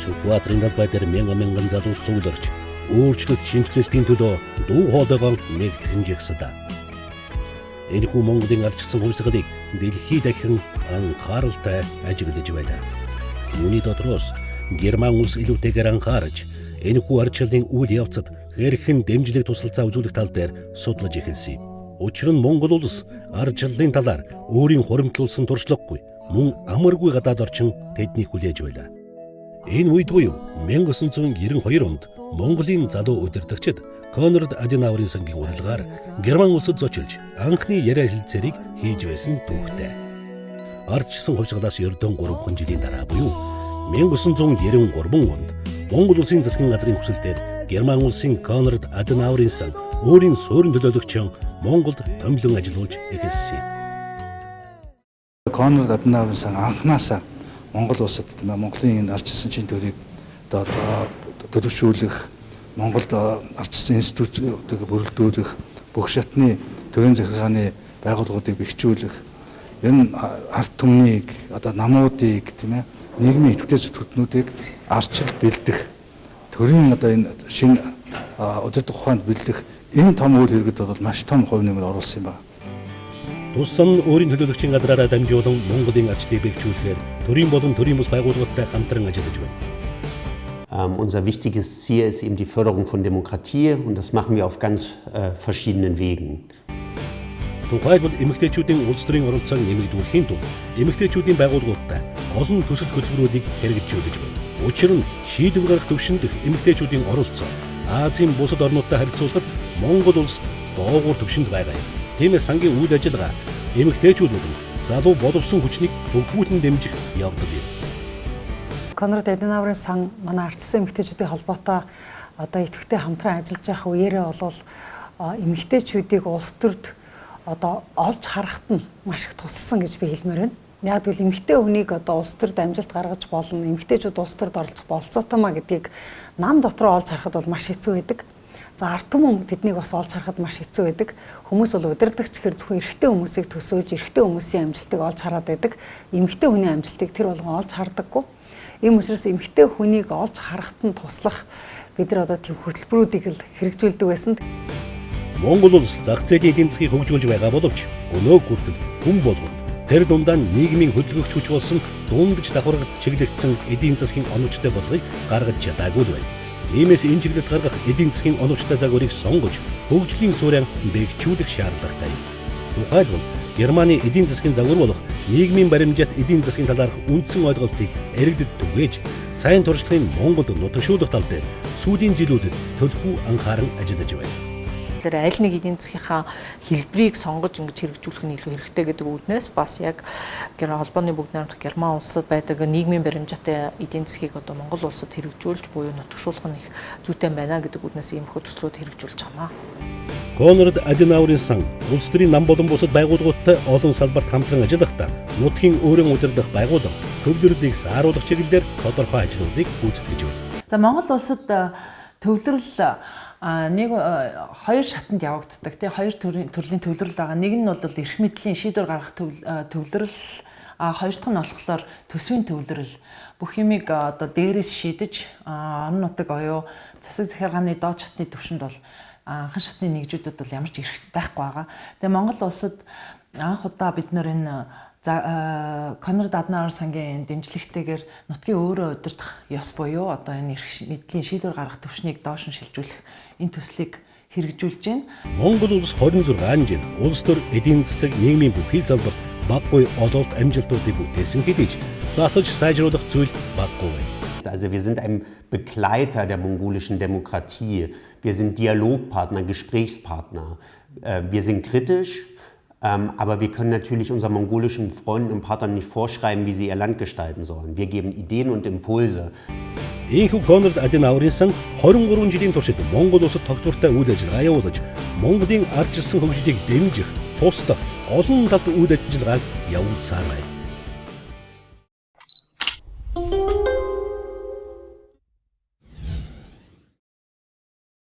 Сүхбаатарын талбай дээр мянган залуус цугларч өөрчлөлт шинжилэлтийн төлөө дуу хоолойгоо нэгтгэн жагсадаа. Энэхүү Монголын ардчилсан хувьсгалыг дэлхийд дахин анхааралтай ажиглаж байна. Үүний дотроос Герман улс илүүтэйгээр анхаарч энэхүү ардчилсан үйл явцад хэрхэн дэмжлэг тусалцаа үзүүлэх тал дээр судлаж эхэлсэн. Учир нь Монгол улс ардчилсан талаар өөрийн хуримтлуулсан туршлагагүй мөн амаргүй гадаад орчин тэднийг хүлээж байлаа. Энэ үед буюу 1992 онд Монголын залуу удирдагчид Конрад Аденауерын сангийн урилгаар Герман улсад зочилж анхны яриа хэлцээрийг хийж байсан түүхтэй. Ардчилсан хувьсгалаас ердөө 3 жилийн дараа буюу 1993 онд Монгол улсын засгийн газрын хүсэлтээр Герман улсын Конрад Аденауерын сан өөрийн суурин төлөөлөгчөөн Монголд томилон ажиллаж эхэлсэн. Конрад Аденауерын сан анхнаасаа Монгол улсад Монголын ардчилсан чин төрийг төлөвшүүлэх, Монголд ардчилсан институтыг бүрэлдүүлэх, бүх шатны төрийн захиргааны байгууллагуудыг бэхжүүлэх, ер нь ард түмнийг намуудыг нийгмийн идэвхтэй зүтгэгчдүүдийг ардчилж бэлдэх, төрийн энэ шинэ удирдах ухаанд бэлдэх энэ том үйл хэрэгэд бол маш том хувь нэмэр оруулсан юм байна. Туссан өөрийн төлөөлөгчийн газраараа дамжуулан Монголын ардчлалыг бэхжүүлэхээр төрийн болон төрийн бус байгууллагатай хамтран ажиллаж байна. Unser wichtiges Ziel ist eben die Förderung von Demokratie und das machen wir auf ganz verschiedenen Wegen. Тухайлбал эмэгтэйчүүдийн улс төрийн оролцоог нэмэгдүүлэхийн тулд эмэгтэйчүүдийн байгууллагуудтай олон төсөл хөтөлбөрүүдийг хэрэгжүүлж байна. Учир нь шийдвэр гаргах төвшөнд эмэгтэйчүүдийн оролцоо Азийн бусад орнуудтай харьцуулахад Монгол улс доогуур төвшөнд байгаа юм. Тиймээс сангийн үйл ажиллагаа эмэгтэйчүүд болон залуу боловсон хүчнийг хөгжүүлэн дэмжих явдал юм. Конрад Аденауерын сан манай ардчилсан эмэгтэйчүүдийн холбоотой идэвхтэй хамтран ажиллаж байх үеэрээ бол эмэгтэйчүүдийг улс төрд олж харахад нь маш их тусалсан гэж би хэлмээр байна. Яг л эмэгтэй хүнийг улс төрд амжилт гаргаж болно, эмэгтэйчүүд улс төрд оролцох болцоотой маа гэдгийг нам дотроо олж харахад бол маш хэцүү байдаг. За ард түмэн тэднийг бас олж харахад маш хэцүү байдаг. Хүмүүс бол удирдагч гэхэр зөвхөн эрэгтэй хүмүүсийг төсөөлж эрэгтэй хүмүүсийн амжилтыг олж хараад байдаг. Эмэгтэй хүний амжилтыг тэр болгон олж хардаггүй. Ийм учраас эмэгтэй хүнийг олж харахад нь туслах бид нар тийм хөтөлбөрүүдийг л хэрэгжүүлдэг байсан. Монгол улс зах зээлийн эдийн засгийг хөгжүүлж байгаа боловч өнөө хүртэл хүн болгонд тэр дундаа нийгмийн хөдөлгөгч хүч болсон дундаж давхаргад чиглэгдсэн эдийн засгийн оновчтой болгыг гаргаж чадаагүй байна. Иймээс энэ чиглэлд гаргах эдийн засгийн оновчтой загварыг сонгож хөгжлийн суурин бэхжүүлэх шаардлагатай юм. Тухайлбал Германы эдийн засгийн загвар болох нийгмийн баримжаат эдийн засгийн талаарх үндсэн ойлголтыг эрэгдэд түгээж сайн туршлагын Монголд нутагшуулах тал дээр сүүлийн жилүүдэд төлхөө анхааран ажиллаж байна. Тэгэхээр аль нэг эдийн засгийнхаа хэлбэрийг сонгож ингэж хэрэгжүүлэх нь илүү хэрэгтэй гэдэг үүднээс бас яг холбооны бүгд найрамдах Герман улсад байдаг нийгмийн баримжаатай эдийн засгийг Монгол улсад хэрэгжүүлж буюу нутагшуулах нь их зүйтэй байна гэдэг үүднээс иймэрхүү төслүүд хэрэгжүүлж байна. Конрад Аденауерын сан улс төрийн нам болон бусад байгууллагуудтай олон салбарт хамтран ажиллахдаа нутгийн өөрийн удирдах байгууллага төвлөрлөлийг сааруулах чиглэлээр тодорхой ажлуудыг гүйцэтгэж байна. За Монгол улсад төвлөрөл нэг хоёр шатанд явагддаг тийм хоёр төрлийн төвлөрөл байгаа. Нэг нь бол эрх мэдлийн шийдвэр гаргах төвлөрөл, хоёр дахь нь болохоор төсвийн төвлөрөл. Бүх юмыг дээрээс шийдэж орон нутаг оюу засаг захиргааны доод шатны түвшинд бол анхан шатны нэгжүүдэд бол ямар ч эрх байхгүй байгаа. Тэгээ Монгол улсад анх удаа бид нар энэ Конрад Аденауер сангийн дэмжлэгтэйгээр нутгийн өөрөө удирдах ёс буюу энэ эрх мэдлийн шийдвэр гаргах төвшнийг доош нь шилжүүлэх энэ төслийг хэрэгжүүлж байна. Монгол улс 26 жил улс төр эдийн засаг нийгмийн бүхий салбарт баггүй ололт амжилтуудыг бүтээсэн хэдий ч засаж сайжруулах зүйл баггүй байна. Also wir sind ein Begleiter der mongolischen Demokratie. Wir sind Dialogpartner, Gesprächspartner. Wir sind kritisch, aber wir können natürlich unseren mongolischen Freunden und Partnern nicht vorschreiben, wie sie ihr Land gestalten sollen. Wir geben Ideen und Impulse. Ийхүү Конрад Аденауерын сан 23 жилийн туршид Монгол улсад тогтвортой үйл ажиллагаа явуулж, Монголын ардчилсан хөгжлийг дэмжих, туслах, олон талт үйл ажиллагааг явуулсаар байна.